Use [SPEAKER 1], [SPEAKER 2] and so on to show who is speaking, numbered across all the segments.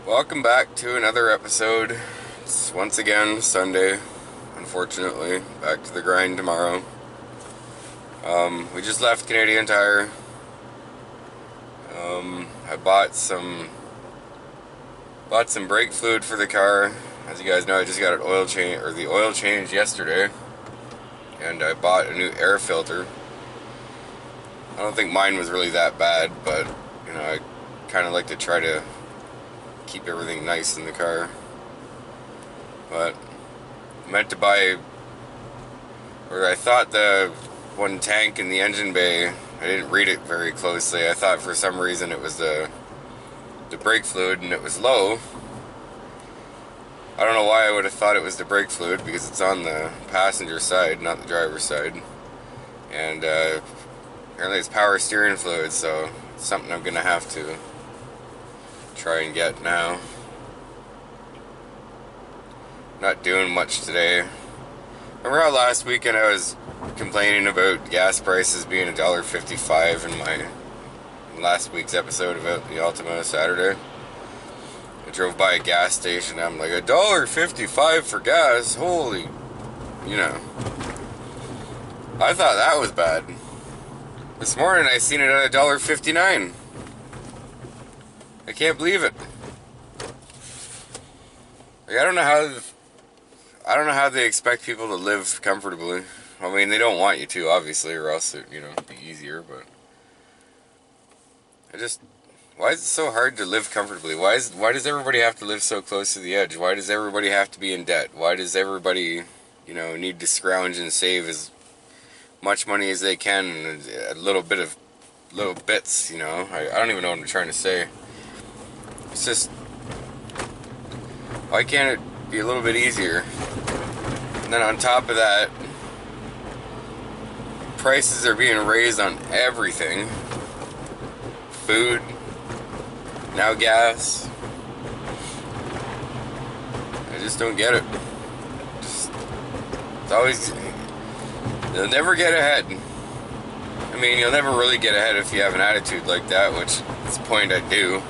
[SPEAKER 1] Welcome back to another episode. It's once again Sunday, unfortunately. Back to the grind tomorrow. We just left Canadian Tire. I bought some brake fluid for the car. As you guys know, I just got the oil change yesterday, and I bought a new air filter. I don't think mine was really that bad, but you know, I kind of like to try to keep everything nice in the car. But I meant to buy, or I thought the one tank in the engine bay, I didn't read it very closely. I thought for some reason it was the brake fluid and it was low. I don't know why I would have thought it was the brake fluid, because it's on the passenger side, not the driver's side. And apparently it's power steering fluid, so it's something I'm gonna have to try and get now. Not doing much today. Remember how last weekend I was complaining about gas prices being $1.55 in my last week's episode about the Altima Saturday? I drove by a gas station and I'm like, $1.55 for gas? Holy, you know. I thought that was bad. This morning I seen it at $1.59. I can't believe it. Like, I don't know how they expect people to live comfortably. I mean, they don't want you to, obviously, or else it, you know, it'd be easier, but why is it so hard to live comfortably? Why does everybody have to live so close to the edge? Why does everybody have to be in debt? Why does everybody, you know, need to scrounge and save as much money as they can, and a little bits, you know? I don't even know what I'm trying to say. It's just, why can't it be a little bit easier? And then on top of that, prices are being raised on everything. Food, now gas. I just don't get it. It's always, you'll never get ahead. I mean, you'll never really get ahead if you have an attitude like that, which at this point I do.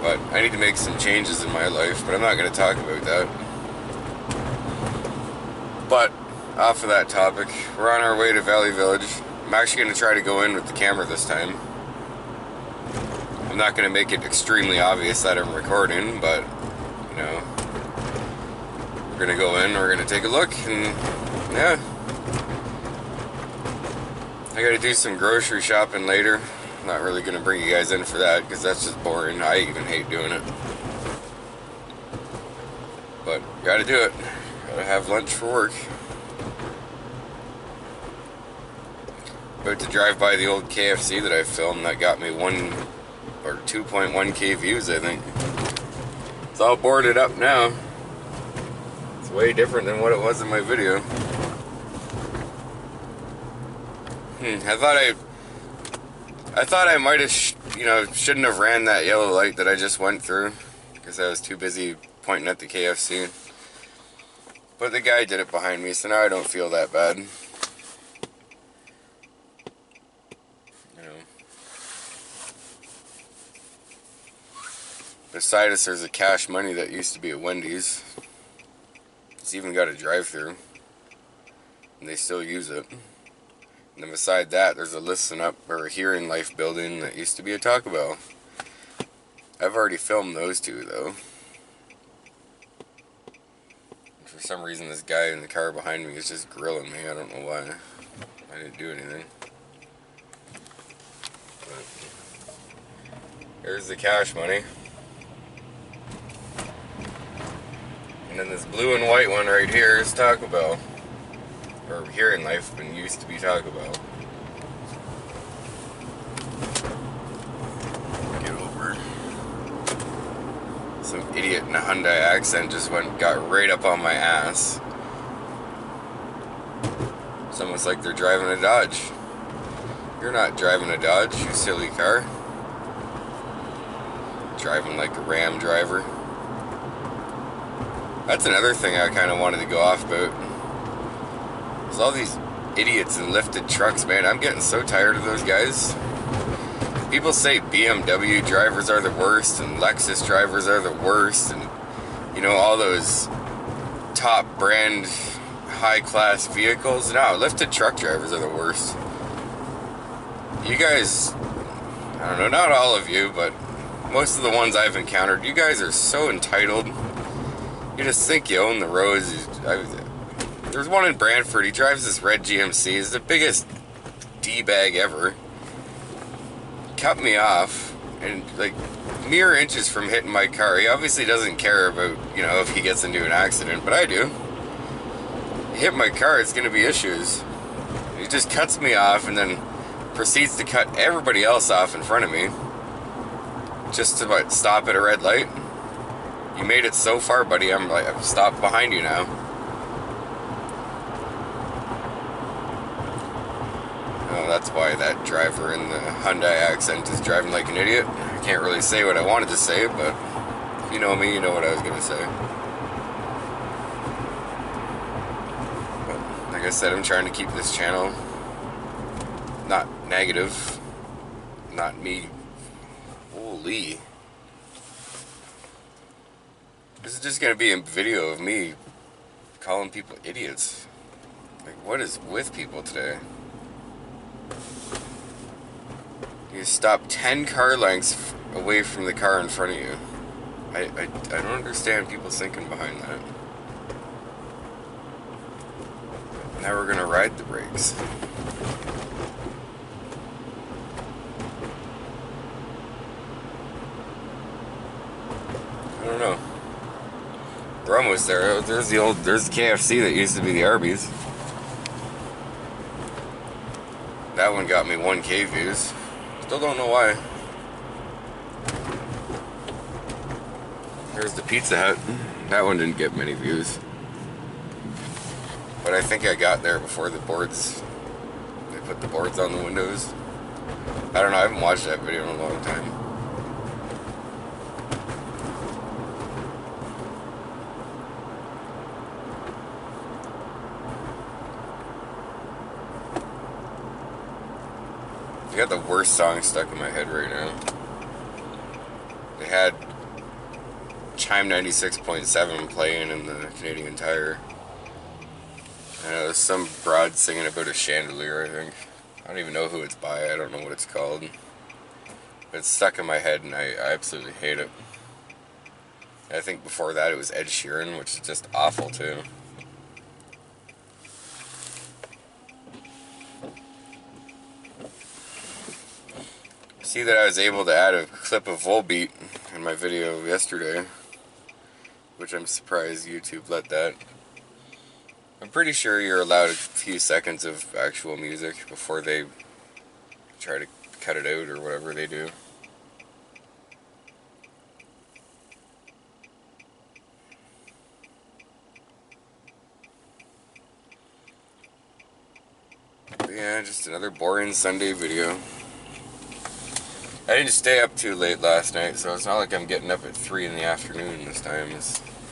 [SPEAKER 1] But I need to make some changes in my life, but I'm not going to talk about that. But off of that topic, we're on our way to Valley Village. I'm actually going to try to go in with the camera this time. I'm not going to make it extremely obvious that I'm recording, but, you know, we're going to go in, we're going to take a look, and yeah. I got to do some grocery shopping later. Not really going to bring you guys in for that, because that's just boring. I even hate doing it. But gotta do it. Gotta have lunch for work. About to drive by the old KFC that I filmed that got me 1 or 2.1k views, I think. It's all boarded up now. It's way different than what it was in my video. I thought I might have, shouldn't have ran that yellow light that I just went through, because I was too busy pointing at the KFC. But the guy did it behind me, so now I don't feel that bad. You know. Beside us, there's a Cash Money that used to be at Wendy's. It's even got a drive-thru, and they still use it. And then beside that, there's a Listen Up, or a Hearing Life building that used to be a Taco Bell. I've already filmed those two, though. And for some reason, this guy in the car behind me is just grilling me. I don't know why. I didn't do anything. But here's the Cash Money. And then this blue and white one right here is Taco Bell. Or Hearing Life, but used to be Taco Bell. Get over. Some idiot in a Hyundai Accent just got right up on my ass. It's almost like they're driving a Dodge. You're not driving a Dodge, you silly car. Driving like a Ram driver. That's another thing I kind of wanted to go off about. All these idiots in lifted trucks, man. I'm getting so tired of those guys. people say BMW drivers are the worst and Lexus drivers are the worst, and you know, all those top brand high class vehicles. No, lifted truck drivers are the worst. You guys, I don't know, not all of you, but most of the ones I've encountered, you guys are so entitled. You just think you own the roads. There's one in Brantford, he drives this red GMC, he's the biggest D-bag ever. Cut me off, and like mere inches from hitting my car. He obviously doesn't care about, you know, if he gets into an accident, but I do. Hit my car, it's gonna be issues. He just cuts me off and then proceeds to cut everybody else off in front of me. Just to about stop at a red light. You made it so far, buddy. I've stopped behind you now. Oh, that's why that driver in the Hyundai accent is driving like an idiot. I can't really say what I wanted to say, but if you know me, you know what I was gonna say. But like I said, I'm trying to keep this channel not negative, not me. Holy. This is just gonna be a video of me calling people idiots. Like, what is with people today? You stop 10 car lengths away from the car in front of you. I don't understand people's thinking behind that. Now we're gonna ride the brakes. I don't know. We're almost there. There's the KFC that used to be the Arby's. That one got me 1K views. Still don't know why. There's the Pizza Hut. That one didn't get many views. But I think I got there before the boards. They put the boards on the windows. I don't know, I haven't watched that video in a long time. I got the worst song stuck in my head right now. They had Chime 96.7 playing in the Canadian Tire. There's some broad singing about a chandelier, I think. I don't even know who it's by, I don't know what it's called. But it's stuck in my head and I absolutely hate it. I think before that it was Ed Sheeran, which is just awful too. See that I was able to add a clip of Volbeat in my video yesterday, which I'm surprised YouTube let that. I'm pretty sure you're allowed a few seconds of actual music before they try to cut it out or whatever they do. But yeah, just another boring Sunday video. I didn't stay up too late last night, so it's not like I'm getting up at 3 in the afternoon this time.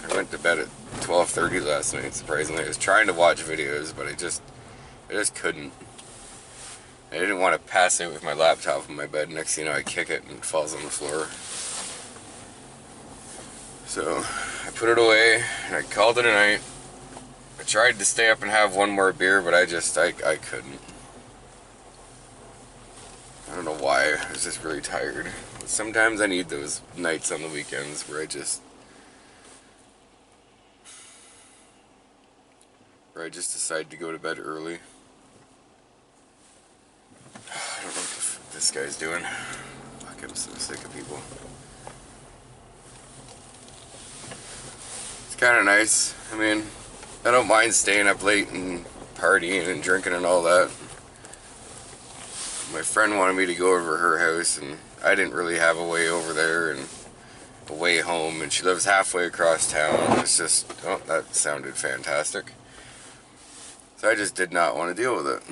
[SPEAKER 1] I went to bed at 12:30 last night, surprisingly. I was trying to watch videos, but I just couldn't. I didn't want to pass out with my laptop in my bed. Next thing you know, I kick it and it falls on the floor. So I put it away and I called it a night. I tried to stay up and have one more beer, but I couldn't. I don't know why, I was just really tired. But sometimes I need those nights on the weekends where I just decide to go to bed early. I don't know what this guy's doing. Fuck, I'm so sick of people. It's kind of nice. I mean, I don't mind staying up late and partying and drinking and all that. My friend wanted me to go over to her house, and I didn't really have a way over there and a way home, and she lives halfway across town. It's just, oh, that sounded fantastic. So I just did not want to deal with it.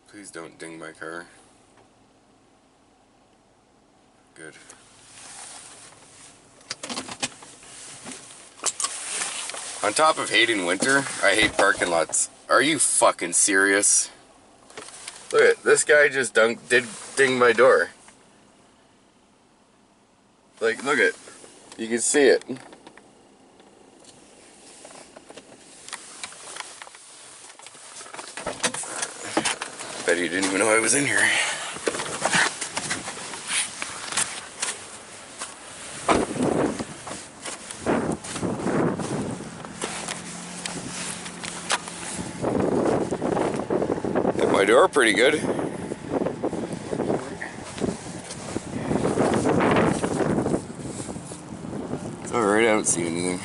[SPEAKER 1] Please don't ding my car. Good. On top of hating winter, I hate parking lots. Are you fucking serious? Look at this guy just did ding my door. Like, look at, you can see it. Bet he didn't even know I was in here. Hit my door pretty good. It's alright, I don't see anything.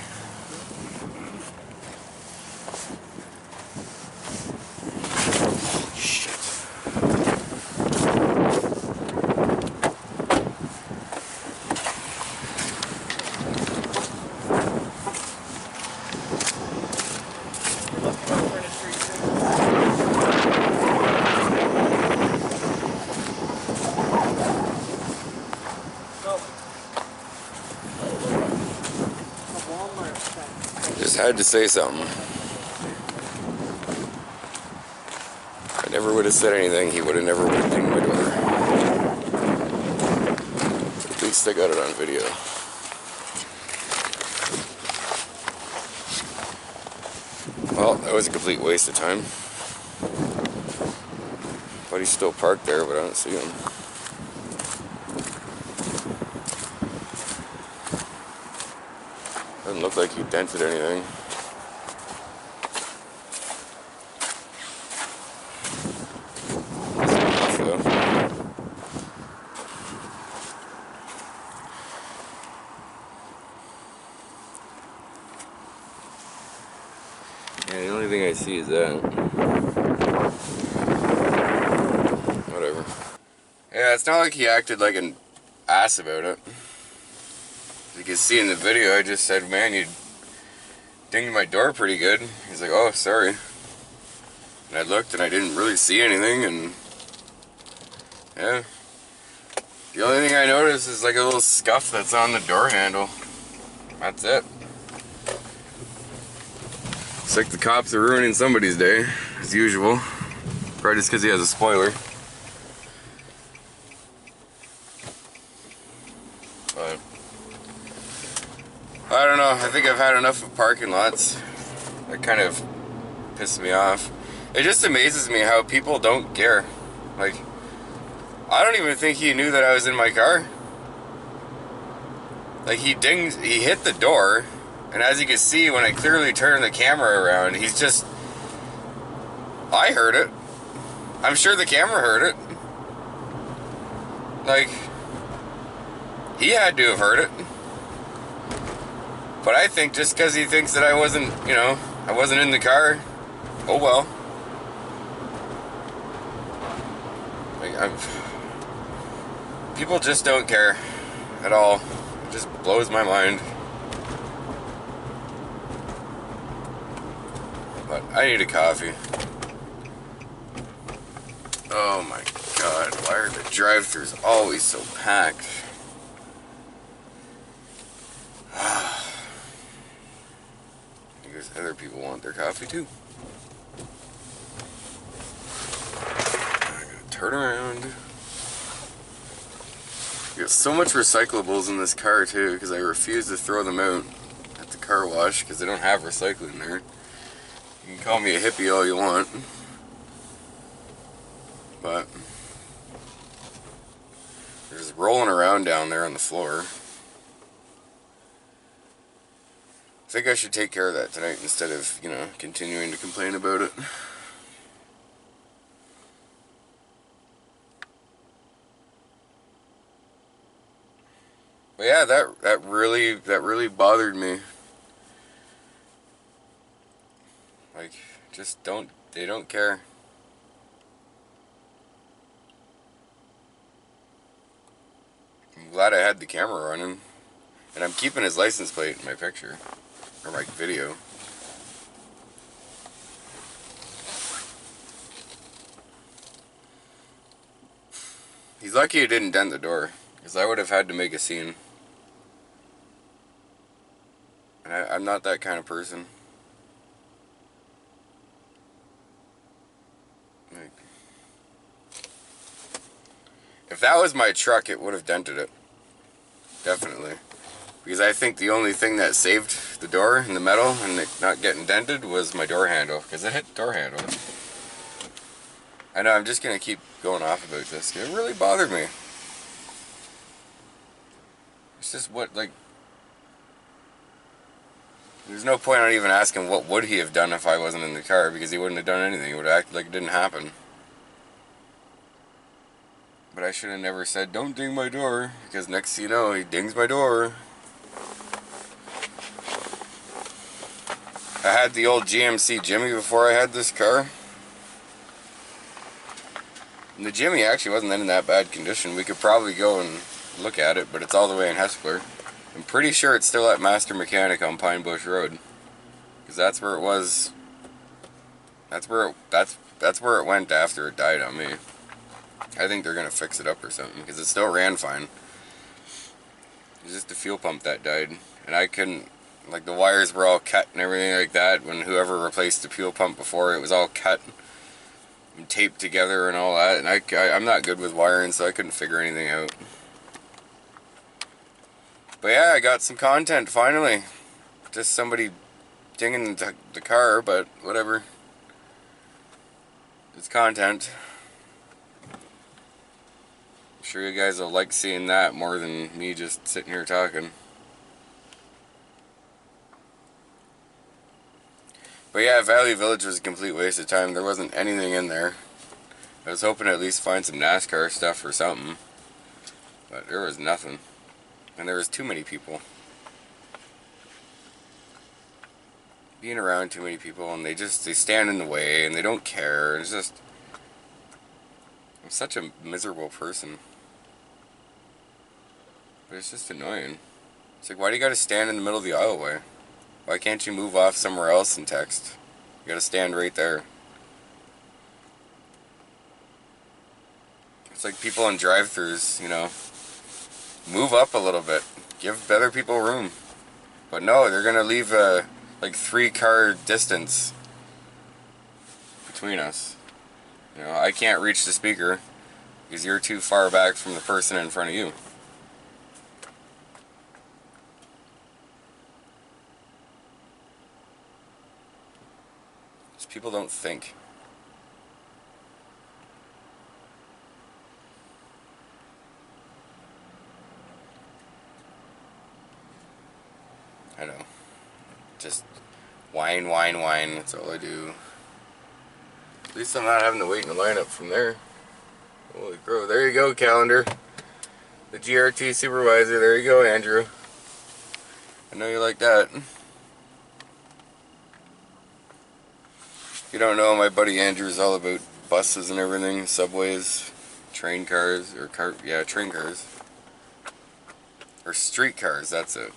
[SPEAKER 1] Just had to say something. I never would have said anything. He would have never would have dinged my door. At least I got it on video. Well, that was a complete waste of time. But he's still parked there, but I don't see him. Doesn't look like he dented anything. Yeah, the only thing I see is that. Whatever. Yeah, it's not like he acted like an ass about it. You can see in the video, I just said, man, you dinged my door pretty good. He's like, oh, sorry. And I looked and I didn't really see anything, and yeah. The only thing I noticed is like a little scuff that's on the door handle. That's it. It's like the cops are ruining somebody's day, as usual. Probably just because he has a spoiler. But I don't know, I think I've had enough of parking lots. That kind of pisses me off. It just amazes me how people don't care. Like, I don't even think he knew that I was in my car. Like, he hit the door, and as you can see, when I clearly turned the camera around, he's just, I heard it. I'm sure the camera heard it. Like, he had to have heard it. But I think just because he thinks that I wasn't, you know, I wasn't in the car, oh well. Like, people just don't care at all. It just blows my mind. But I need a coffee. Oh my god, why are the drive-thrus always so packed? Because other people want their coffee too. I gotta turn around. We got so much recyclables in this car too, because I refuse to throw them out at the car wash because they don't have recycling there. You can call me a hippie all you want, but there's rolling around down there on the floor. I think I should take care of that tonight instead of, you know, continuing to complain about it. But yeah, that really bothered me. Like, just they don't care. I'm glad I had the camera running. And I'm keeping his license plate in my picture. Or my video. He's lucky he didn't dent the door, because I would have had to make a scene. And I'm not that kind of person. Like, If that was my truck, it would have dented it. Definitely. Because I think the only thing that saved the door and the metal and it not getting dented was my door handle. Because it hit the door handle. I know, I'm just going to keep going off about this. It really bothered me. It's just what, like... There's no point on even asking what would he have done if I wasn't in the car, because he wouldn't have done anything. He would have acted like it didn't happen. But I should have never said, don't ding my door, because next thing you know, he dings my door. I had the old GMC Jimmy before I had this car. And the Jimmy actually wasn't in that bad condition. We could probably go and look at it, but it's all the way in Hespeler. I'm pretty sure it's still at Master Mechanic on Pine Bush Road, because that's where it was. That's where it went after it died on me. I think they're gonna fix it up or something, because it still ran fine. It was just the fuel pump that died, and I couldn't. Like, the wires were all cut and everything like that. When whoever replaced the fuel pump before, it was all cut and taped together and all that. And I'm not good with wiring, so I couldn't figure anything out. But yeah, I got some content finally. Just somebody dinging the car, but whatever. It's content. I'm sure you guys will like seeing that more than me just sitting here talking. But yeah, Valley Village was a complete waste of time. There wasn't anything in there. I was hoping to at least find some NASCAR stuff or something. But there was nothing. And there was too many people. Being around too many people, and they stand in the way, and they don't care. It's just... I'm such a miserable person. But it's just annoying. It's like, why do you gotta stand in the middle of the aisleway? Why can't you move off somewhere else and text? You gotta stand right there. It's like people in drive-thrus, you know. Move up a little bit. Give other people room. But no, they're gonna leave a like 3-car distance between us. You know, I can't reach the speaker because you're too far back from the person in front of you. Just people don't think. I know. Just whine, whine, whine. That's all I do. At least I'm not having to wait in the lineup from there. Holy crow. There you go, calendar. The GRT supervisor. There you go, Andrew. I know you like that. If you don't know, my buddy Andrew is all about buses and everything, subways, train cars, or train cars. Or street cars, that's it.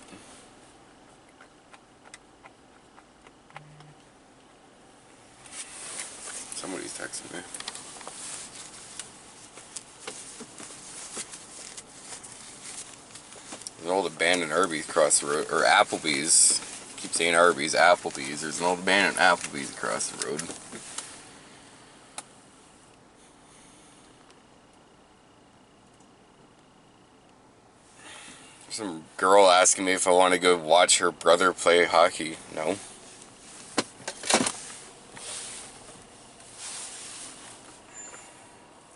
[SPEAKER 1] Somebody's texting me. There's an old abandoned Arby's across the road, or Applebee's. I keep saying Arby's, Applebee's. There's an old abandoned Applebee's across the road. Some girl asking me if I want to go watch her brother play hockey. No.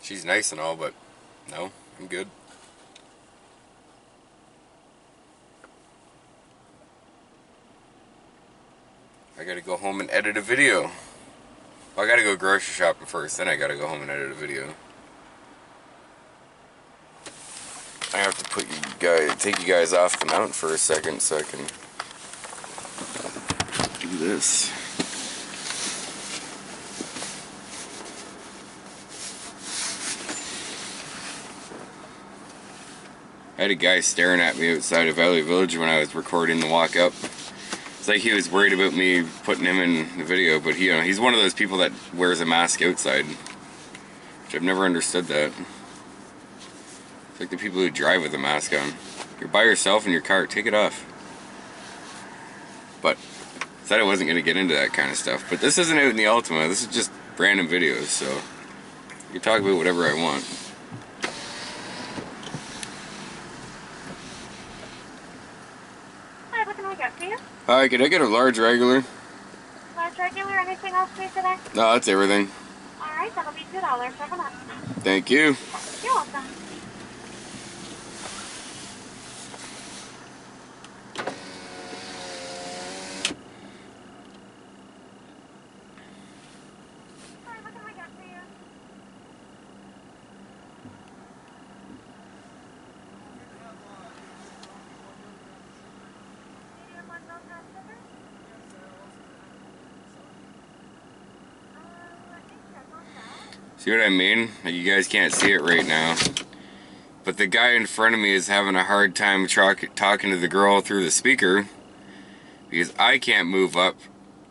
[SPEAKER 1] She's nice and all, but no, I'm good. I gotta go home and edit a video. Well, I gotta go grocery shopping first, then I gotta go home and edit a video. I have to take you guys off the mount for a second so I can do this. I had a guy staring at me outside of Valley Village when I was recording the walk up. It's like he was worried about me putting him in the video, but he's one of those people that wears a mask outside, which I've never understood that. It's like the people who drive with a mask on. You're by yourself in your car, take it off. But I said I wasn't going to get into that kind of stuff. But this isn't out in the Altima, this is just random videos, so you can talk about whatever I want.
[SPEAKER 2] you?
[SPEAKER 1] Hi, could I get a large regular?
[SPEAKER 2] Large regular, anything else for you today?
[SPEAKER 1] No, that's everything.
[SPEAKER 2] Alright, that'll be $2. Have a nice day.
[SPEAKER 1] Thank you.
[SPEAKER 2] You're welcome. Alright, what can we get for you? Medium one milk and sugar? I think that's on that.
[SPEAKER 1] See what I mean? Like, you guys can't see it right now. But the guy in front of me is having a hard time talking to the girl through the speaker. Because I can't move up.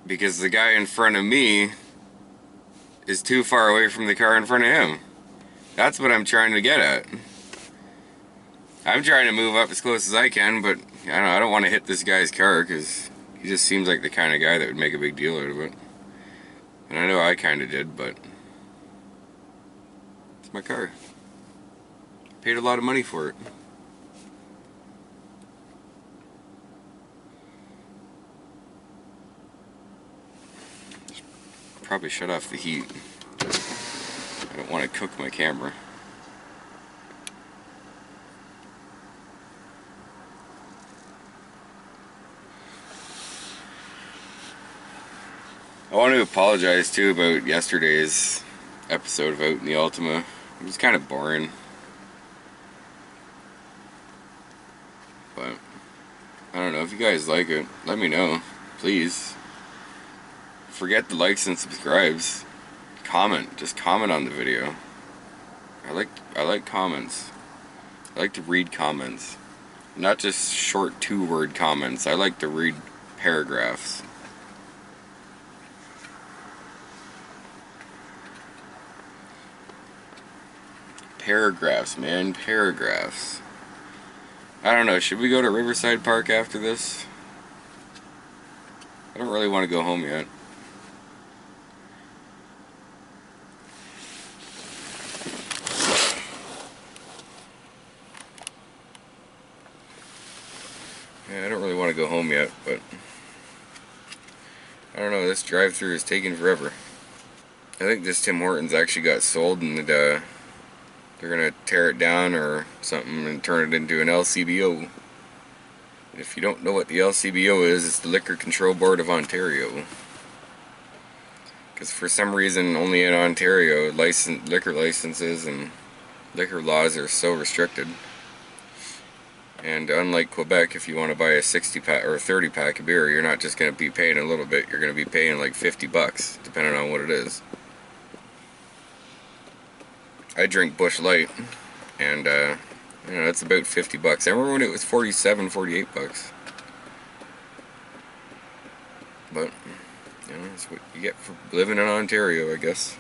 [SPEAKER 1] Because the guy in front of me is too far away from the car in front of him. That's what I'm trying to get at. I'm trying to move up as close as I can, but I don't want to hit this guy's car because he just seems like the kind of guy that would make a big deal out of it. And I know I kind of did, but it's my car. I paid a lot of money for it. Probably shut off the heat. I don't want to cook my camera. I want to apologize too about yesterday's episode of Out in the Altima. It was kind of boring. But I don't know, if you guys like it, let me know, please. Forget the likes and subscribes. Comment, just comment on the video. I like comments. I like to read comments. Not just short 2-word comments. I like to read paragraphs. Paragraphs, man, paragraphs. I don't know, should we go to Riverside Park after this? I don't really want to go home yet. Yeah, I don't really want to go home yet, but I don't know, this drive-thru is taking forever. I think this Tim Hortons actually got sold, and they're gonna tear it down or something and turn it into an LCBO. If you don't know what the LCBO is, it's the Liquor Control Board of Ontario. Because for some reason, only in Ontario, liquor licenses and liquor laws are so restricted. And unlike Quebec, if you want to buy a 60-pack or a 30-pack of beer, you're not just going to be paying a little bit. You're going to be paying like $50, depending on what it is. I drink Busch Light, and it's about $50. I remember when it was $47, $48. But that's what you get for living in Ontario, I guess.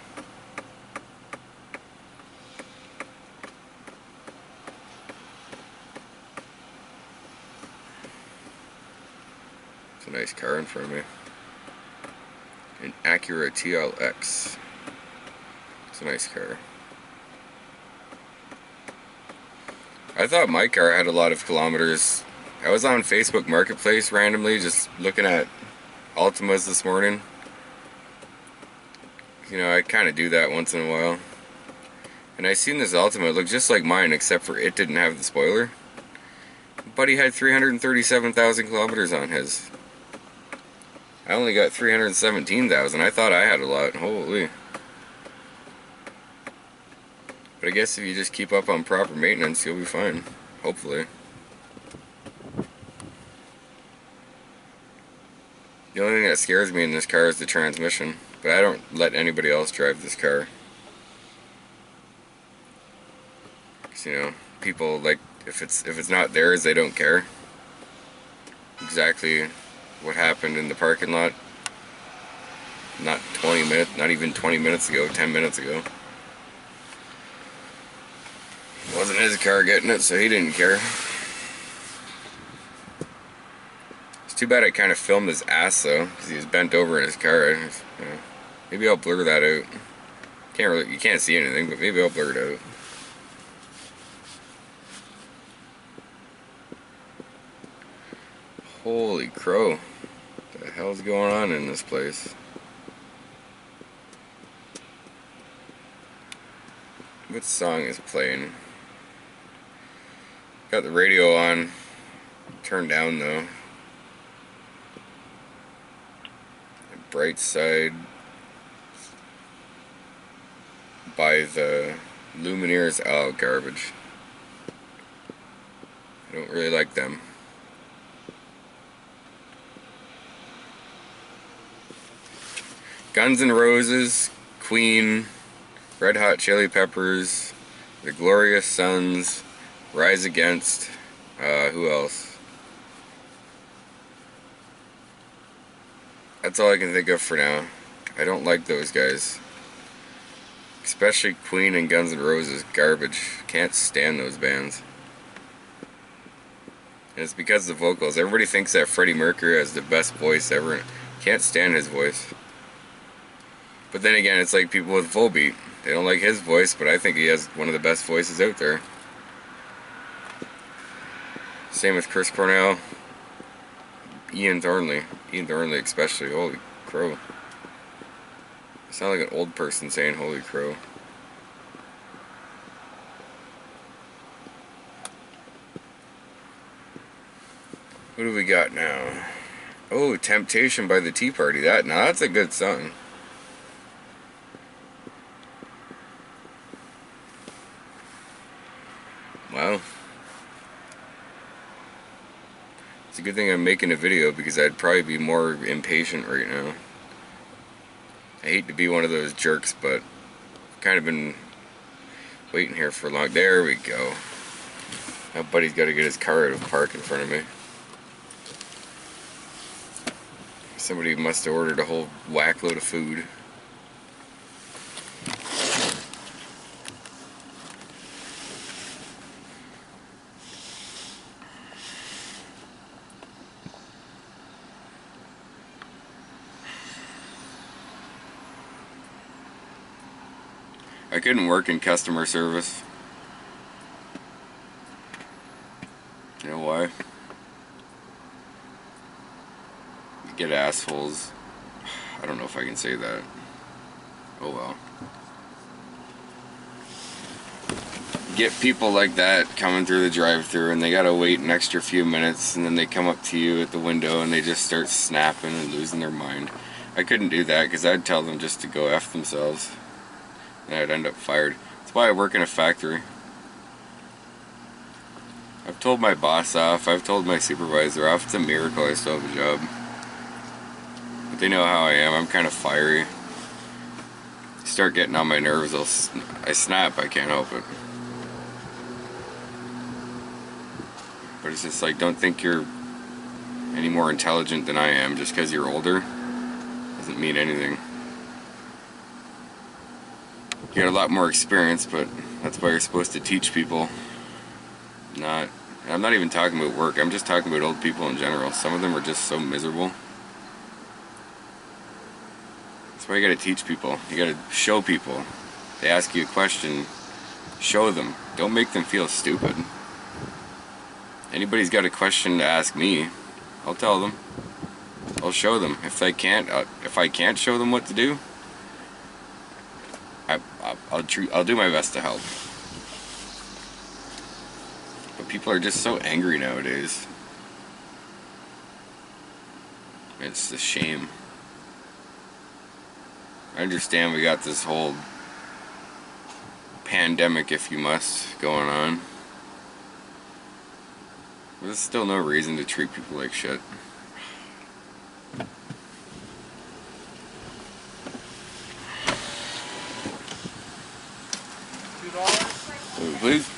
[SPEAKER 1] It's a nice car in front of me. An Acura TLX. It's a nice car. I thought my car had a lot of kilometers. I was on Facebook Marketplace randomly just looking at Altimas this morning. I kind of do that once in a while. And I seen this Altima, it looked just like mine except for it didn't have the spoiler. But he had 337,000 kilometers on his. I only got 317,000. I thought I had a lot. Holy. But I guess if you just keep up on proper maintenance, you'll be fine. Hopefully. The only thing that scares me in this car is the transmission. But I don't let anybody else drive this car. Because, people, like, if it's not theirs, they don't care. Exactly what happened in the parking lot. Not even 20 minutes ago, 10 minutes ago. It wasn't his car getting it, so he didn't care. It's too bad I kind of filmed his ass though, because he was bent over in his car. Maybe I'll blur that out. You can't see anything, but maybe I'll blur it out. Holy crow. What the hell's going on in this place? What song is playing? Got the radio on. Turned down though. Bright Side by the Lumineers. Oh, garbage. I don't really like them. Guns N' Roses, Queen, Red Hot Chili Peppers, The Glorious Sons, Rise Against, who else? That's all I can think of for now. I don't like those guys. Especially Queen and Guns N' Roses. Garbage. Can't stand those bands. And it's because of the vocals. Everybody thinks that Freddie Mercury has the best voice ever. Can't stand his voice. But then again, it's like people with Volbeat. They don't like his voice, but I think he has one of the best voices out there. Same with Chris Cornell. Ian Thornley especially. Holy crow. I sound like an old person saying holy crow. What do we got now? Oh, Temptation by the Tea Party. Now that's a good song. Wow. It's a good thing I'm making a video because I'd probably be more impatient right now. I hate to be one of those jerks, but I've kind of been waiting here for long. There we go. My buddy's got to get his car out of park in front of me. Somebody must have ordered a whole whack load of food. I couldn't work in customer service. You know why? You get assholes. I don't know if I can say that. Oh well. Get people like that coming through the drive-thru and they gotta wait an extra few minutes, and then they come up to you at the window and they just start snapping and losing their mind. I couldn't do that because I'd tell them just to go F themselves. And I'd end up fired. That's why I work in a factory. I've told my boss off, I've told my supervisor off. It's a miracle I still have a job. But they know how I am. I'm kind of fiery. Start getting on my nerves, I snap. I can't help it. But it's just like, don't think you're any more intelligent than I am. Just because you're older doesn't mean anything. You got a lot more experience, but that's why you're supposed to teach people. I'm not even talking about work, I'm just talking about old people in general. Some of them are just so miserable. That's why you gotta teach people. You gotta show people. They ask you a question, show them. Don't make them feel stupid. Anybody's got a question to ask me, I'll tell them. I'll show them. If I can't show them what to do, I'll do my best to help. But people are just so angry nowadays. It's a shame. I understand we got this whole pandemic, if you must, going on. But there's still no reason to treat people like shit. Please.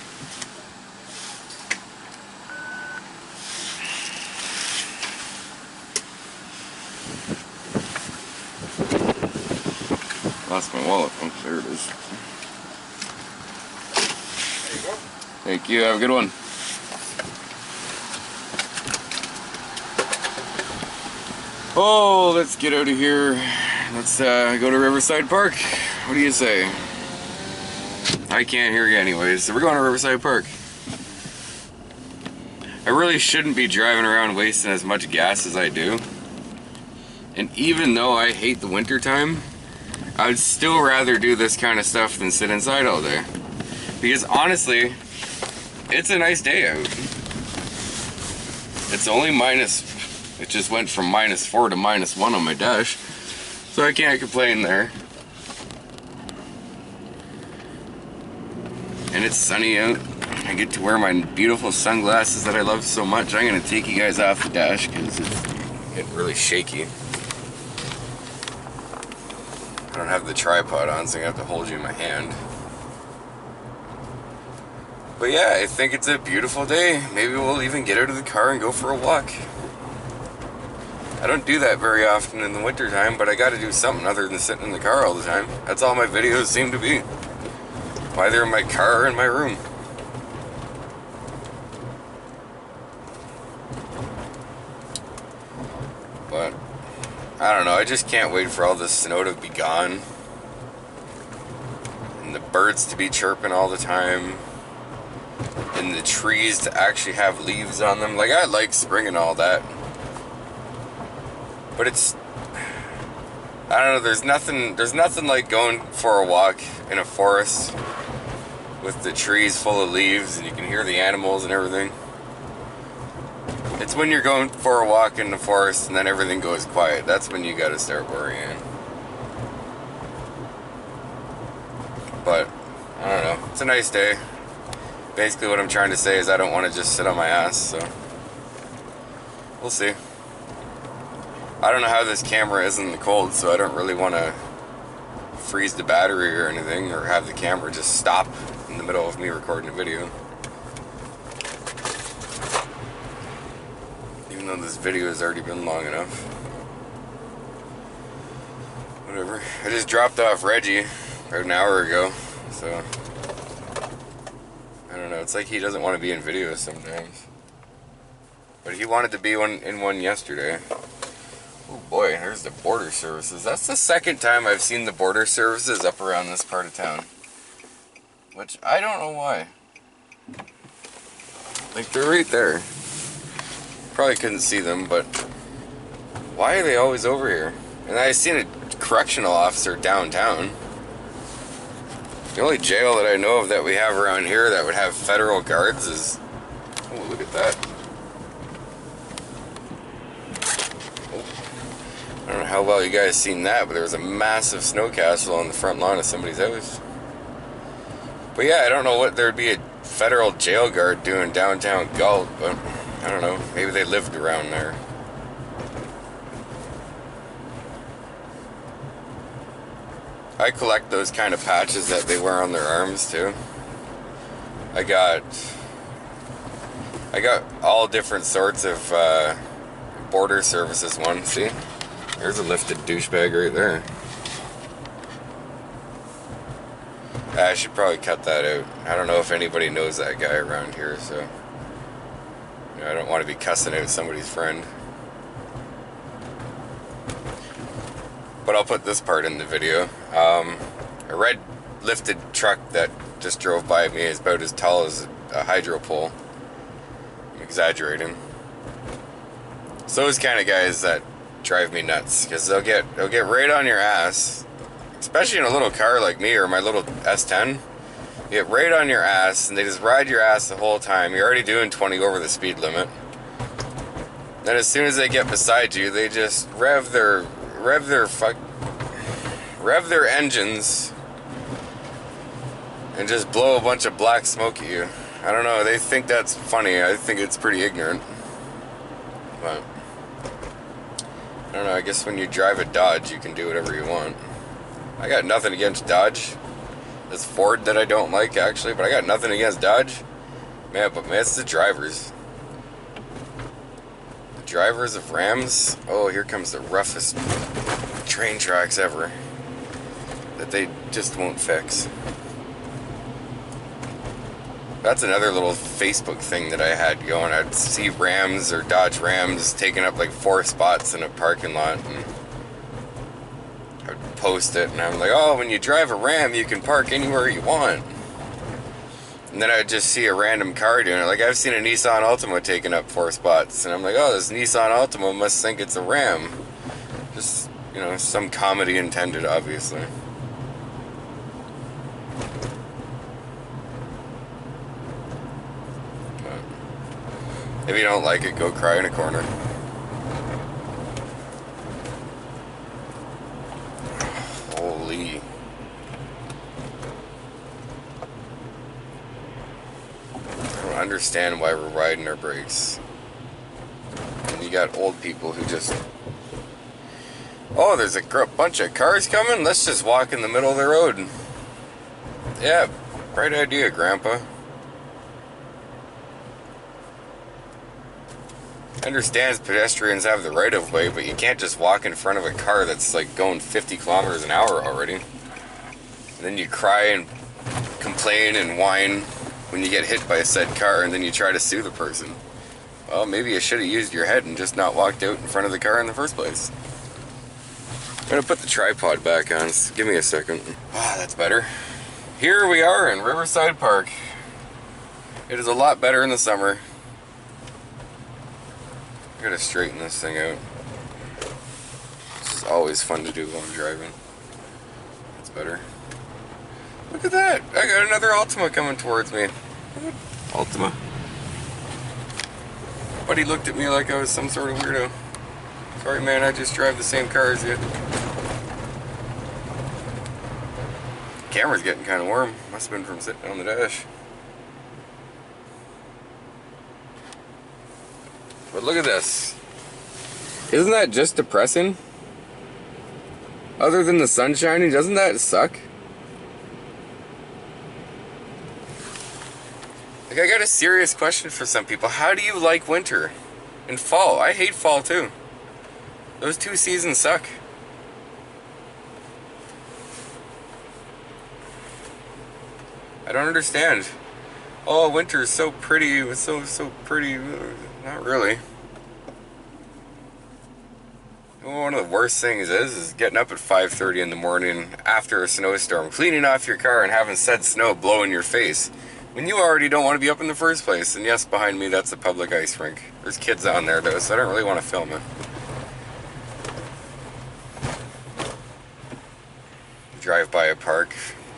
[SPEAKER 1] Lost my wallet. Oh, there it is.
[SPEAKER 3] There you go.
[SPEAKER 1] Thank you. Have a good one. Oh, let's get out of here. Let's go to Riverside Park. What do you say? I can't hear you anyways, so we're going to Riverside Park. I really shouldn't be driving around wasting as much gas as I do. And even though I hate the winter time, I would still rather do this kind of stuff than sit inside all day. Because honestly, it's a nice day out. It's only it just went from -4 to -1 on my dash. So I can't complain there. And it's sunny out. I get to wear my beautiful sunglasses that I love so much. I'm gonna take you guys off the dash because it's getting really shaky. I don't have the tripod on, so I have to hold you in my hand. But yeah, I think it's a beautiful day. Maybe we'll even get out of the car and go for a walk. I don't do that very often in the winter time, but I gotta do something other than sitting in the car all the time. That's all my videos seem to be. Either in my car or in my room. But I don't know, I just can't wait for all this snow to be gone. And the birds to be chirping all the time. And the trees to actually have leaves on them. Like, I like spring and all that. But it's, I don't know, there's nothing like going for a walk in a forest with the trees full of leaves and you can hear the animals and everything. It's when you're going for a walk in the forest and then everything goes quiet. That's when you gotta start worrying. But, I don't know, it's a nice day. Basically what I'm trying to say is I don't want to just sit on my ass, so we'll see. I don't know how this camera is in the cold, so I don't really want to freeze the battery or anything, or have the camera just stop in the middle of me recording a video. Even though this video has already been long enough. Whatever. I just dropped off Reggie about an hour ago, so I don't know, it's like he doesn't want to be in videos sometimes. But he wanted to be in one yesterday. Oh boy, there's the border services. That's the second time I've seen the border services up around this part of town. Which, I don't know why. Like, they're right there. Probably couldn't see them, but why are they always over here? And I seen a correctional officer downtown. The only jail that I know of that we have around here that would have federal guards is... Oh, look at that. I don't know how well you guys seen that, but there was a massive snow castle on the front lawn of somebody's house. But yeah, I don't know what there'd be a federal jail guard doing downtown Galt, but I don't know, maybe they lived around there. I collect those kind of patches that they wear on their arms too. I got all different sorts of border services one, see? There's a lifted douchebag right there. I should probably cut that out. I don't know if anybody knows that guy around here, so you know, I don't want to be cussing out somebody's friend. But I'll put this part in the video. A red lifted truck that just drove by me is about as tall as a hydro pole. I'm exaggerating. So those kind of guys that drive me nuts, because they'll get right on your ass, especially in a little car like me or my little S10. You get right on your ass and they just ride your ass the whole time. You're already doing 20 over the speed limit. Then as soon as they get beside you, they just rev their engines and just blow a bunch of black smoke at you. I don't know, they think that's funny. I think it's pretty ignorant. But I don't know, I guess when you drive a Dodge, you can do whatever you want. I got nothing against Dodge. It's Ford that I don't like, actually, but I got nothing against Dodge. Man, but man, it's the drivers. The drivers of Rams. Oh, here comes the roughest train tracks ever that they just won't fix. That's another little Facebook thing that I had going. I'd see Rams or Dodge Rams taking up like 4 spots in a parking lot, and I'd post it, and I'm like, oh, when you drive a Ram, you can park anywhere you want. And then I would just see a random car doing it. Like, I've seen a Nissan Altima taking up 4 spots, and I'm like, oh, this Nissan Altima must think it's a Ram. Just, you know, some comedy intended, obviously. But if you don't like it, go cry in a corner. Holy. I don't understand why we're riding our brakes. And you got old people who just... Oh, there's a bunch of cars coming? Let's just walk in the middle of the road. Yeah, bright idea, Grandpa. I understand pedestrians have the right of way, but you can't just walk in front of a car that's like going 50 kilometers an hour already. And then you cry and complain and whine when you get hit by a said car, and then you try to sue the person. Well, maybe you should have used your head and just not walked out in front of the car in the first place. I'm gonna put the tripod back on, so give me a second. Ah, that's better. Here we are in Riverside Park. It is a lot better in the summer. I gotta straighten this thing out. This is always fun to do while I'm driving. That's better. Look at that! I got another Altima coming towards me. Altima. Buddy looked at me like I was some sort of weirdo. Sorry, man, I just drive the same car as you. Camera's getting kind of warm. Must have been from sitting on the dash. But look at this. Isn't that just depressing? Other than the sun shining, doesn't that suck? Like, I got a serious question for some people. How do you like winter and fall? I hate fall too. Those two seasons suck. I don't understand. Oh, winter is so pretty. It's so pretty. Not really. One of the worst things is getting up at 5:30 in the morning after a snowstorm, cleaning off your car and having said snow blow in your face when you already don't want to be up in the first place. And yes, behind me, that's a public ice rink. There's kids on there though, so I don't really want to film it. Drive by a park,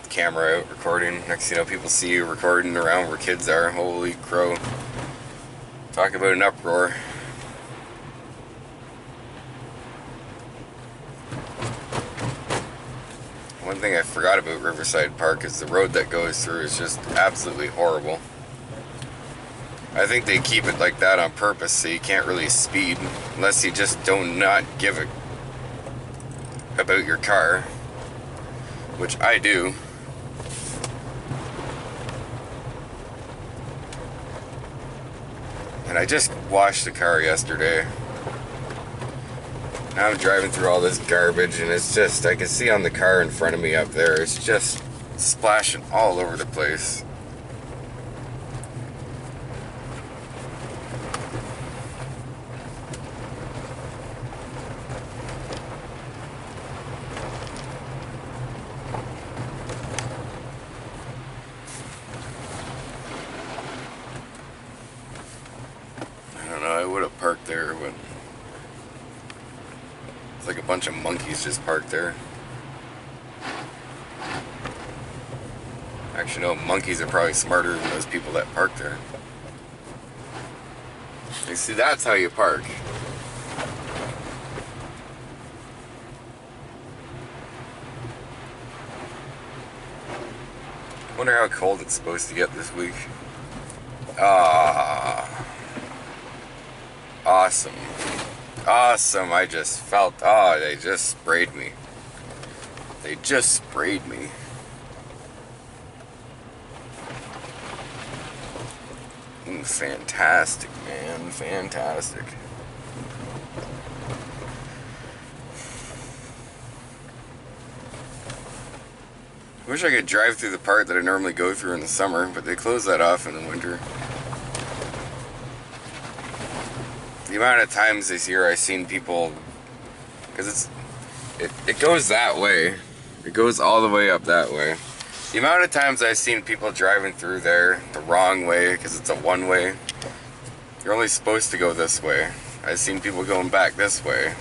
[SPEAKER 1] camera out, recording. Next thing you know, people see you recording around where kids are. Holy crow. Talk about an uproar. One thing I forgot about Riverside Park is the road that goes through is just absolutely horrible. I think they keep it like that on purpose so you can't really speed unless you just do not give a about your car, which I do. And I just washed the car yesterday. Now I'm driving through all this garbage, and it's just, I can see on the car in front of me up there, it's just splashing all over the place. I don't know, I would have parked there, but it's like a bunch of monkeys just parked there. Actually, no, monkeys are probably smarter than those people that park there. You see, that's how you park. Wonder how cold it's supposed to get this week. Ah, awesome. Awesome, I just felt, oh, they just sprayed me. They just sprayed me. Ooh, fantastic, man, fantastic. I wish I could drive through the part that I normally go through in the summer, but they close that off in the winter. The amount of times this year I've seen people, because it goes that way. It goes all the way up that way. The amount of times I've seen people driving through there the wrong way because it's a one-way. You're only supposed to go this way. I've seen people going back this way.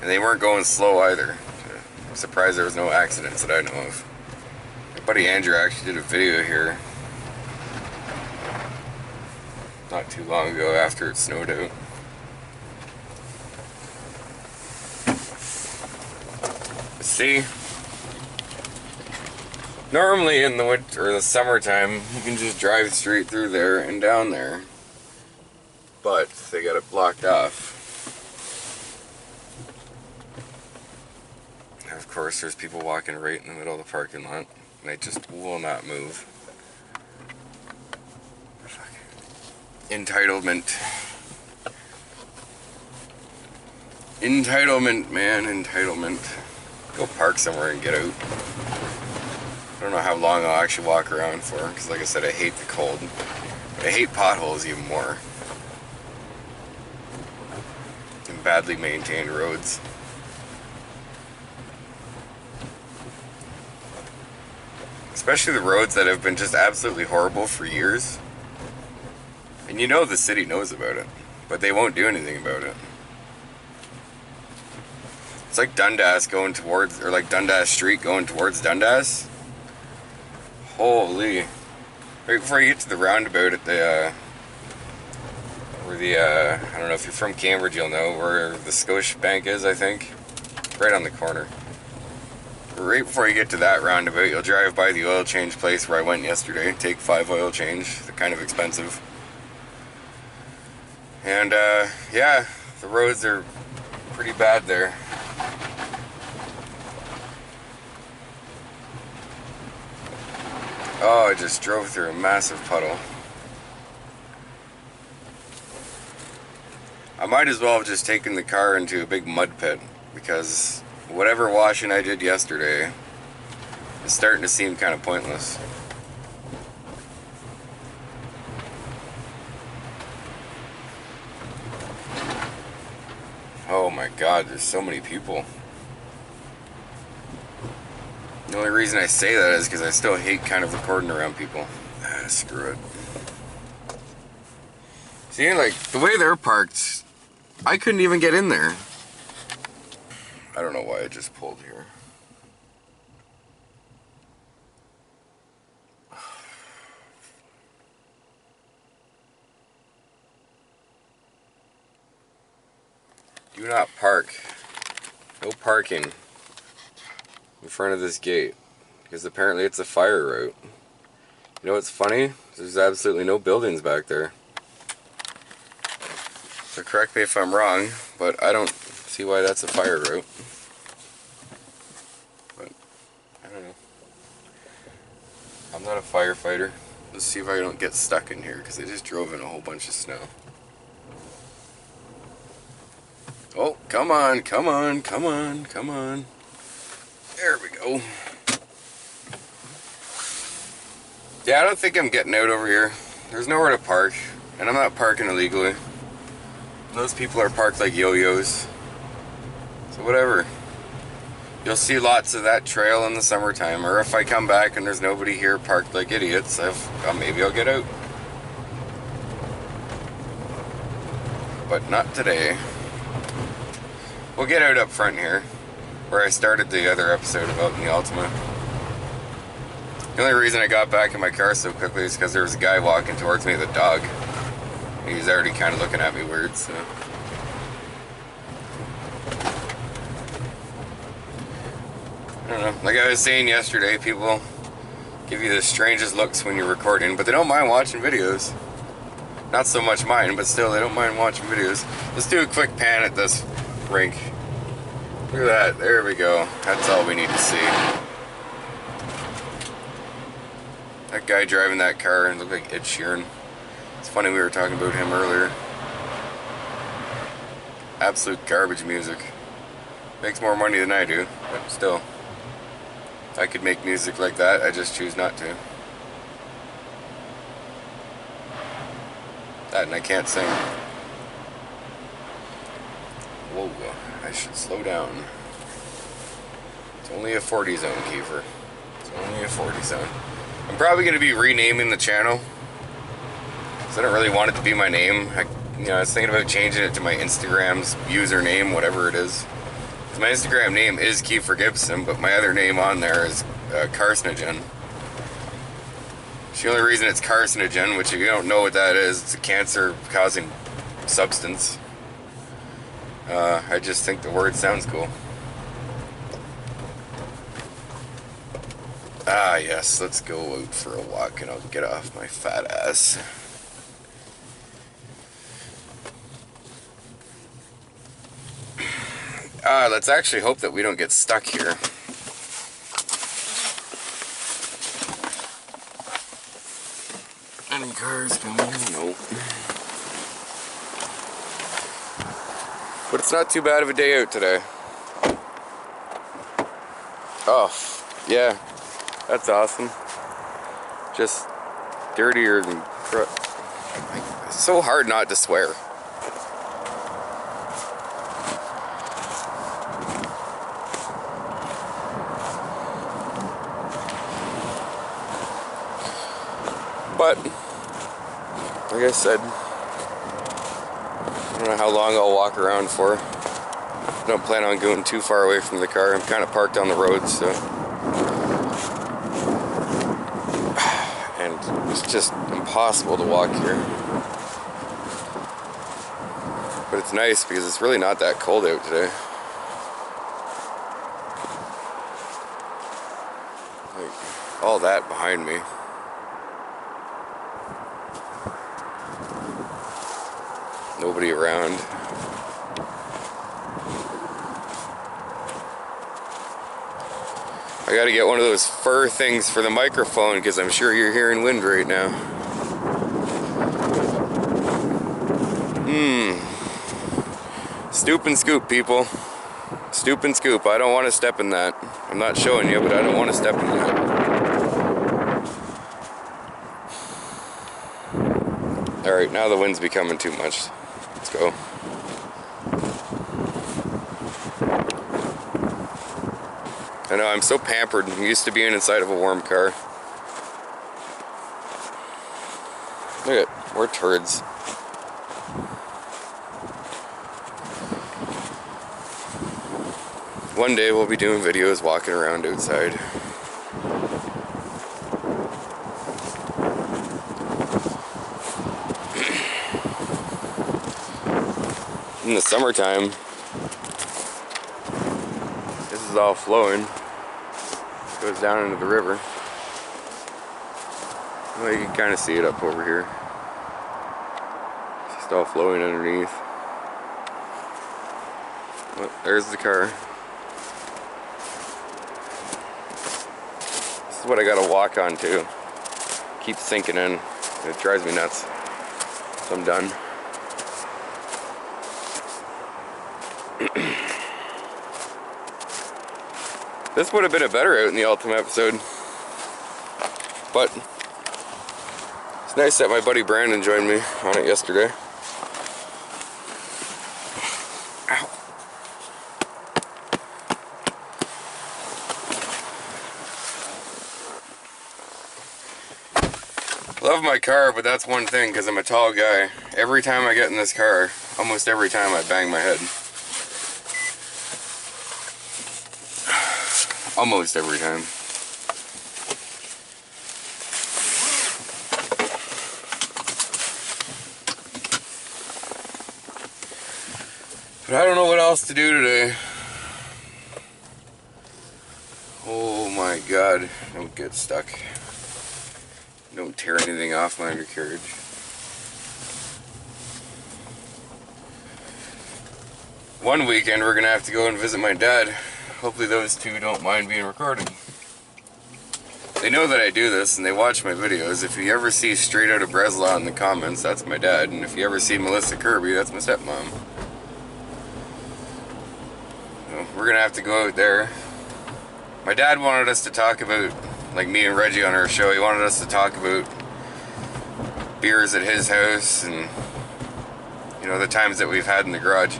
[SPEAKER 1] And they weren't going slow either. I'm surprised there was no accidents that I know of. My buddy Andrew actually did a video here not too long ago after it snowed out. See? Normally in the winter or the summertime, you can just drive straight through there and down there. But they got it blocked off. And of course, there's people walking right in the middle of the parking lot. And they just will not move. Entitlement. Entitlement, man, entitlement. Go park somewhere and get out. I don't know how long I'll actually walk around for, because like I said, I hate the cold. But I hate potholes even more. And badly maintained roads. Especially the roads that have been just absolutely horrible for years. And you know the city knows about it, but they won't do anything about it. It's like Dundas going towards, or like Dundas Street going towards Dundas. Holy. Right before you get to the roundabout at the, where the, I don't know if you're from Cambridge, you'll know, where the Scotia Bank is, I think. Right on the corner. Right before you get to that roundabout, you'll drive by the oil change place where I went yesterday. Take 5 oil change. They're kind of expensive. And, yeah, the roads are pretty bad there. Oh, I just drove through a massive puddle. I might as well have just taken the car into a big mud pit, because whatever washing I did yesterday is starting to seem kind of pointless. Oh my god, there's so many people. The only reason I say that is because I still hate kind of recording around people. Ah, screw it. See, like, the way they're parked, I couldn't even get in there. I don't know why I just pulled here. Do not park. No parking in front of this gate, because apparently it's a fire route. You know what's funny? There's absolutely no buildings back there. So correct me if I'm wrong, but I don't see why that's a fire route. But I don't know. I'm not a firefighter. Let's see if I don't get stuck in here, because I just drove in a whole bunch of snow. Oh, come on, come on, come on, come on. There we go. Yeah, I don't think I'm getting out over here. There's nowhere to park, and I'm not parking illegally. Those people are parked like yo-yos. So whatever. You'll see lots of that trail in the summertime, or if I come back and there's nobody here parked like idiots, maybe I'll get out. But not today. We'll get out up front here, where I started the other episode about in the Altima. The only reason I got back in my car so quickly is because there was a guy walking towards me with a dog. He was already kind of looking at me weird, so. I don't know. Like I was saying yesterday, people give you the strangest looks when you're recording, but they don't mind watching videos. Not so much mine, but still, they don't mind watching videos. Let's do a quick pan at this rink. Look at that. There we go. That's all we need to see. That guy driving that car looked like Ed Sheeran. It's funny, we were talking about him earlier. Absolute garbage music. Makes more money than I do, but still. If I could make music like that, I just choose not to. That and I can't sing. Whoa, I should slow down. It's only a 40 zone, Kiefer. It's Only a 47. I'm probably going to be renaming the channel. Because I don't really want it to be my name. I was thinking about changing it to my Instagram's username, whatever it is. My Instagram name is Kiefer Gibson, but my other name on there is carcinogen. It's the only reason it's carcinogen, which if you don't know what that is, it's a cancer-causing substance. I just think the word sounds cool. Ah, yes, let's go out for a walk and I'll get off my fat ass. Let's actually hope that we don't get stuck here. Any cars coming? Nope. But it's not too bad of a day out today. Oh, yeah. That's awesome. Just dirtier than... It's so hard not to swear. But, like I said, I don't know how long I'll walk around for. I don't plan on going too far away from the car. I'm kind of parked on the road, so... And it's just impossible to walk here. But it's nice because it's really not that cold out today. Like, all that behind me. Nobody around. I gotta get one of those fur things for the microphone because I'm sure you're hearing wind right now. Stoop and scoop, people. Stoop and scoop. I don't want to step in that. I'm not showing you, but I don't want to step in that. Alright, now the wind's becoming too much. Let's go. I know, I'm so pampered. I'm used to being inside of a warm car. Look at, more turds. One day we'll be doing videos walking around outside. In the summertime, this is all flowing. Goes down into the river. Well, you can kind of see it up over here. It's just all flowing underneath. Well, there's the car. This is what I gotta walk on too. Keeps sinking in. It drives me nuts. So I'm done. This would have been a better out in the Altima episode. But it's nice that my buddy Brandon joined me on it yesterday. Ow. Love my car, but that's one thing because I'm a tall guy. Every time I get in this car, almost every time I bang my head. Almost every time. But I don't know what else to do today. Oh my god, don't get stuck. Don't tear anything off my undercarriage. One weekend we're gonna have to go and visit my dad. Hopefully those two don't mind being recorded. They know that I do this and they watch my videos. If you ever see Straight Outta Breslau in the comments, that's my dad. And if you ever see Melissa Kirby, that's my stepmom. So we're gonna have to go out there. My dad wanted us to talk about, like me and Reggie on our show, he wanted us to talk about beers at his house and, you know, the times that we've had in the garage.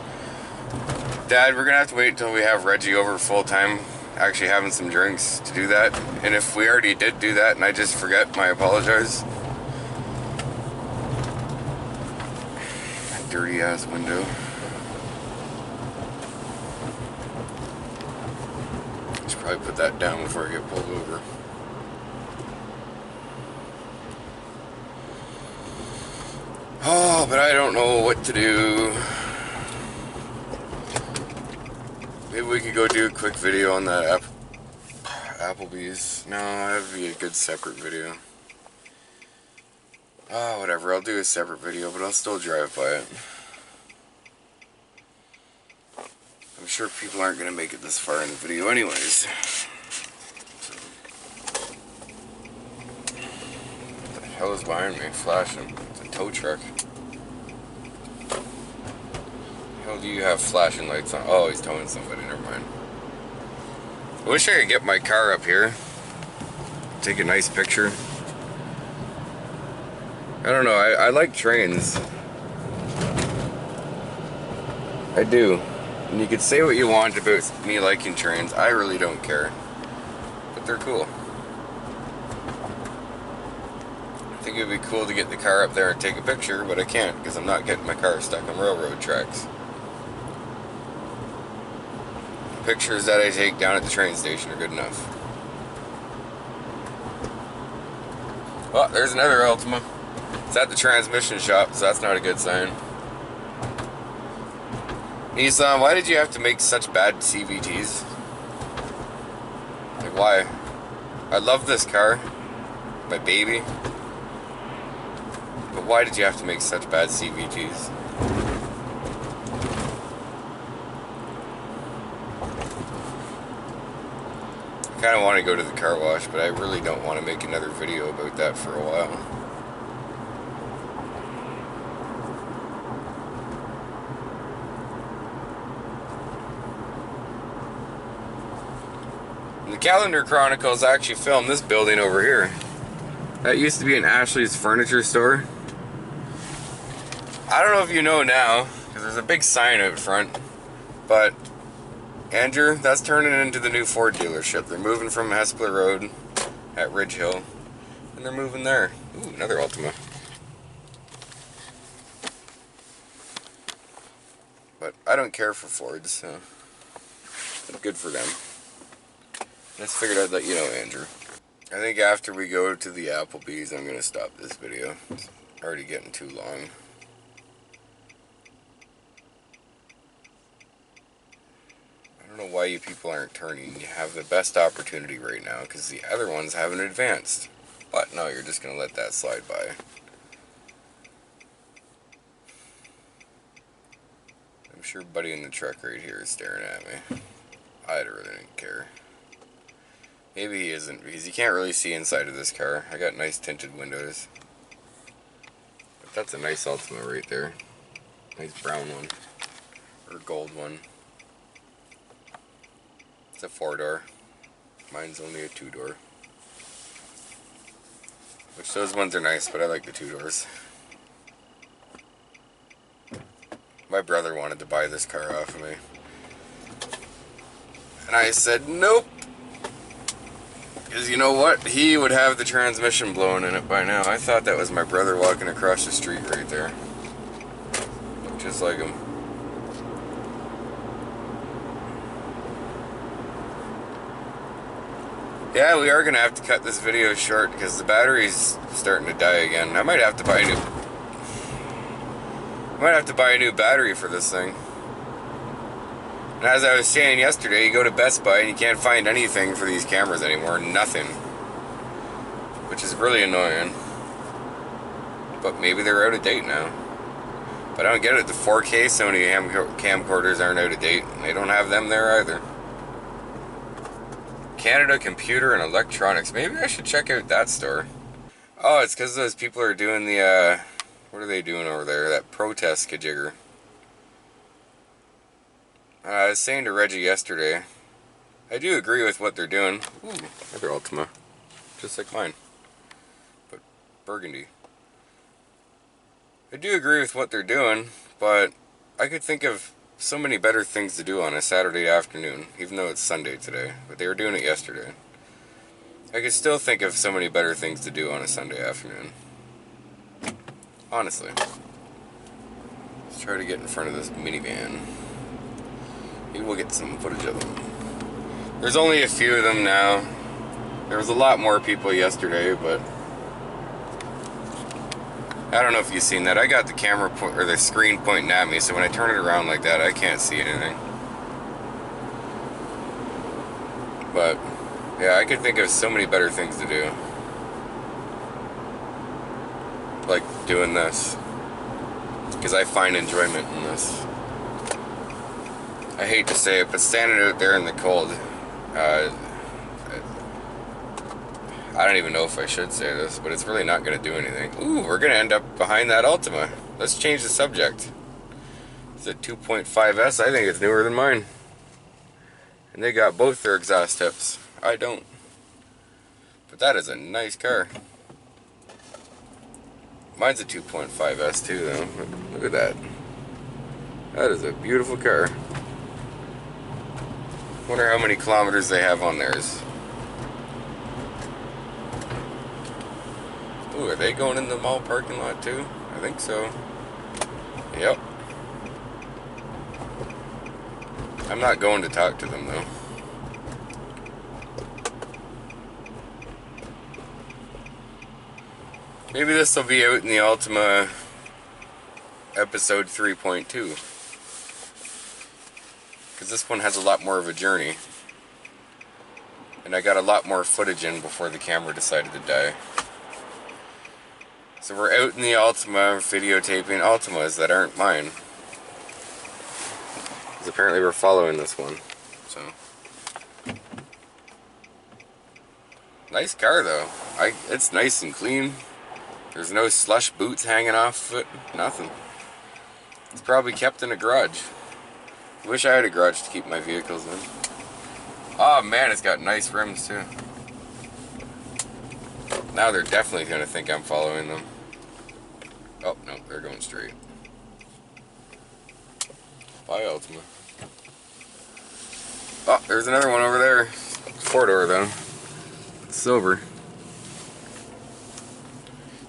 [SPEAKER 1] Dad, we're gonna have to wait until we have Reggie over full time actually having some drinks to do that. And if we already did do that and I just forget, I apologize. That dirty ass window. Should probably put that down before I get pulled over. Oh, but I don't know what to do. Maybe we could go do a quick video on that Applebee's. No, that would be a good separate video. Oh, whatever. I'll do a separate video, but I'll still drive by it. I'm sure people aren't going to make it this far in the video anyways. So. What the hell is behind me flashing? It's a tow truck. How do you have flashing lights on? Oh, he's towing somebody. Never mind. I wish I could get my car up here. Take a nice picture. I don't know. I like trains. I do. And you could say what you want about me liking trains. I really don't care. But they're cool. I think it would be cool to get the car up there and take a picture, but I can't because I'm not getting my car stuck on railroad tracks. Pictures that I take down at the train station are good enough. Oh, there's another Altima. It's at the transmission shop, so that's not a good sign. Nissan, why did you have to make such bad CVTs? Like, why? I love this car. My baby. But why did you have to make such bad CVTs? I kind of want to go to the car wash, but I really don't want to make another video about that for a while. The Calendar Chronicles actually filmed this building over here. That used to be an Ashley's furniture store. I don't know if you know now, because there's a big sign out front, but Andrew, that's turning into the new Ford dealership. They're moving from Hespeler Road at Ridge Hill, and they're moving there. Ooh, another Altima. But I don't care for Fords, so good for them. I just figured I'd let you know, Andrew. I think after we go to the Applebee's, I'm going to stop this video. It's already getting too long. I don't know why you people aren't turning. You have the best opportunity right now because the other ones haven't advanced. But no, you're just going to let that slide by. I'm sure buddy in the truck right here is staring at me. I really didn't care. Maybe he isn't because you can't really see inside of this car. I got nice tinted windows. But that's a nice Altima right there. Nice brown one. Or gold one. It's a 4-door. Mine's only a 2-door. Which those ones are nice, but I like the 2 doors. My brother wanted to buy this car off of me. And I said, nope. Because you know what? He would have the transmission blown in it by now. I thought that was my brother walking across the street right there. Looked just like him. Yeah, we are going to have to cut this video short because the battery's starting to die again. I might have to buy a new battery for this thing. And as I was saying yesterday, you go to Best Buy and you can't find anything for these cameras anymore. Nothing. Which is really annoying. But maybe they're out of date now. But I don't get it. The 4K Sony camcorders aren't out of date. And they don't have them there either. Canada Computer and Electronics. Maybe I should check out that store. Oh, it's because those people are doing the, what are they doing over there? That protest kajigger. I was saying to Reggie yesterday, I do agree with what they're doing. Ooh, another Altima. Just like mine. But burgundy. I do agree with what they're doing, but I could think of so many better things to do on a Saturday afternoon, even though it's Sunday today, but they were doing it yesterday. I could still think of so many better things to do on a Sunday afternoon. Honestly. Let's try to get in front of this minivan. Maybe we'll get some footage of them. There's only a few of them now. There was a lot more people yesterday, but I don't know if you've seen that. I got the camera or the screen pointing at me, so when I turn it around like that, I can't see anything. But yeah, I could think of so many better things to do, like doing this, because I find enjoyment in this. I hate to say it, but standing out there in the cold, I don't even know if I should say this, but it's really not going to do anything. Ooh, we're going to end up behind that Altima. Let's change the subject. It's a 2.5S. I think it's newer than mine. And they got both their exhaust tips. I don't. But that is a nice car. Mine's a 2.5S too, though. Look at that. That is a beautiful car. Wonder how many kilometers they have on theirs. Ooh, are they going in the mall parking lot too? I think so. Yep. I'm not going to talk to them though. Maybe this will be out in the Altima episode 3.2. Because this one has a lot more of a journey. And I got a lot more footage in before the camera decided to die. So we're out in the Altima videotaping Altimas that aren't mine. Because apparently we're following this one. So nice car though. It's nice and clean. There's no slush boots hanging off it. Nothing. It's probably kept in a garage. I wish I had a garage to keep my vehicles in. Oh man, it's got nice rims too. Now they're definitely going to think I'm following them. Oh, no, they're going straight. Bye, Altima. Oh, there's another one over there. Four-door, though. It's silver.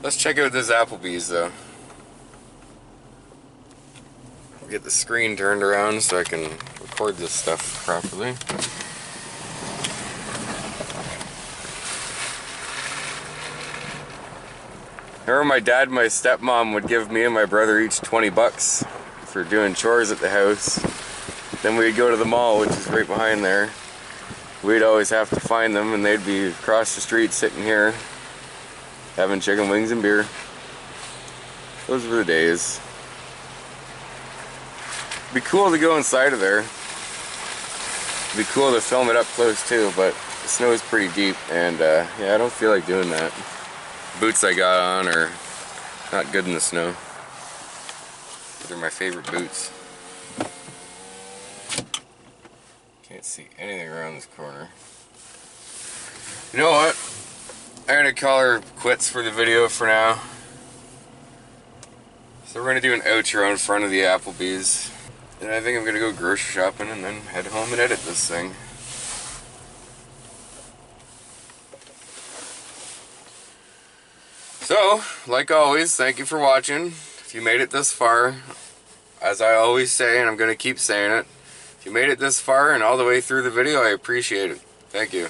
[SPEAKER 1] Let's check out this Applebee's, though. I'll get the screen turned around so I can record this stuff properly. Remember my dad and my stepmom would give me and my brother each 20 bucks for doing chores at the house. Then we'd go to the mall, which is right behind there. We'd always have to find them and they'd be across the street sitting here having chicken wings and beer. Those were the days. It'd be cool to go inside of there. It'd be cool to film it up close too, but the snow is pretty deep and yeah, I don't feel like doing that. Boots I got on are not good in the snow. They're my favorite boots. Can't see anything around this corner. You know what? I'm gonna call her quits for the video for now. So we're gonna do an outro in front of the Applebee's. And I think I'm gonna go grocery shopping and then head home and edit this thing. So, like always, thank you for watching. If you made it this far, as I always say, and I'm going to keep saying it, if you made it this far and all the way through the video, I appreciate it. Thank you.